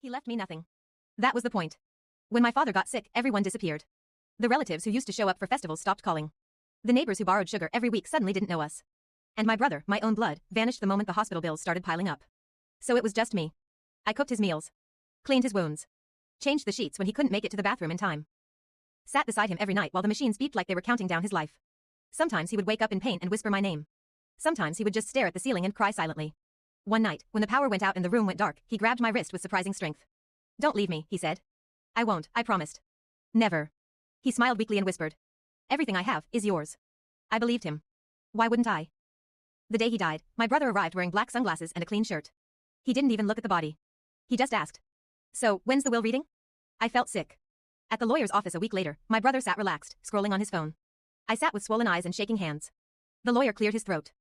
He left me nothing. That was the point. When my father got sick, everyone disappeared. The relatives who used to show up for festivals stopped calling. The neighbors who borrowed sugar every week suddenly didn't know us. And my brother, my own blood, vanished the moment the hospital bills started piling up. So it was just me. I cooked his meals. Cleaned his wounds. Changed the sheets when he couldn't make it to the bathroom in time. Sat beside him every night while the machines beeped like they were counting down his life. Sometimes he would wake up in pain and whisper my name. Sometimes he would just stare at the ceiling and cry silently. One night, when the power went out and the room went dark, he grabbed my wrist with surprising strength. "Don't leave me," he said. "I won't, I promised." "Never." He smiled weakly and whispered. "Everything I have is yours." I believed him. Why wouldn't I? The day he died, my brother arrived wearing black sunglasses and a clean shirt. He didn't even look at the body. He just asked, "So, when's the will reading?" I felt sick. At the lawyer's office a week later, my brother sat relaxed, scrolling on his phone. I sat with swollen eyes and shaking hands. The lawyer cleared his throat.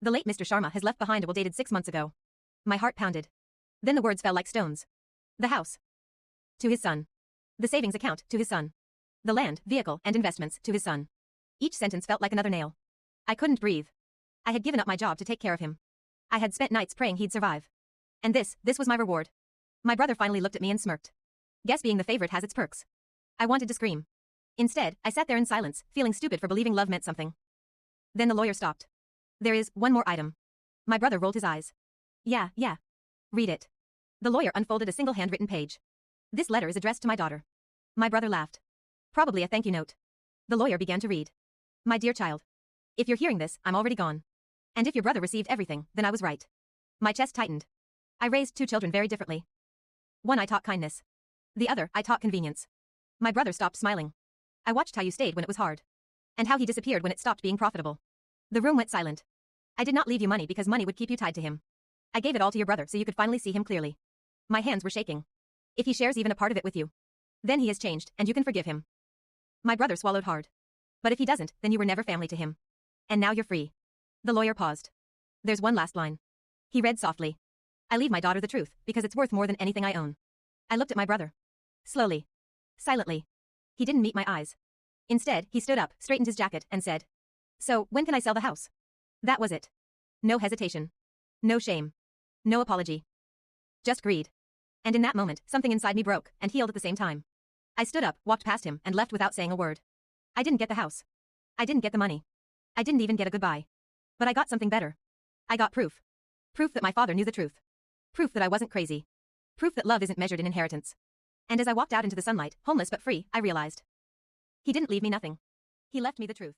"The late Mr. Sharma has left behind a will dated 6 months ago." My heart pounded. Then the words fell like stones. The house. To his son. The savings account, to his son. The land, vehicle, and investments, to his son. Each sentence felt like another nail. I couldn't breathe. I had given up my job to take care of him. I had spent nights praying he'd survive. And this was my reward. My brother finally looked at me and smirked. Guess being the favorite has its perks. I wanted to scream. Instead, I sat there in silence, feeling stupid for believing love meant something. Then the lawyer stopped. "There is one more item." My brother rolled his eyes. Yeah. Read it." The lawyer unfolded a single handwritten page. "This letter is addressed to my daughter." My brother laughed. "Probably a thank you note." The lawyer began to read. "My dear child. If you're hearing this, I'm already gone. And if your brother received everything, then I was right." My chest tightened. I raised 2 children very differently. One I taught kindness. The other I taught convenience. My brother stopped smiling. I watched how you stayed when it was hard. And how he disappeared when it stopped being profitable. The room went silent. "I did not leave you money because money would keep you tied to him. I gave it all to your brother so you could finally see him clearly." My hands were shaking. "If he shares even a part of it with you, then he has changed, and you can forgive him." My brother swallowed hard. "But if he doesn't, then you were never family to him. And now you're free." The lawyer paused. "There's one last line." He read softly. "I leave my daughter the truth, because it's worth more than anything I own." I looked at my brother. Slowly. Silently. He didn't meet my eyes. Instead, he stood up, straightened his jacket, and said, "So, when can I sell the house?" That was it. No hesitation. No shame. No apology. Just greed. And in that moment, something inside me broke, and healed at the same time. I stood up, walked past him, and left without saying a word. I didn't get the house. I didn't get the money. I didn't even get a goodbye. But I got something better. I got proof. Proof that my father knew the truth. Proof that I wasn't crazy. Proof that love isn't measured in inheritance. And as I walked out into the sunlight, homeless but free, I realized. He didn't leave me nothing. He left me the truth.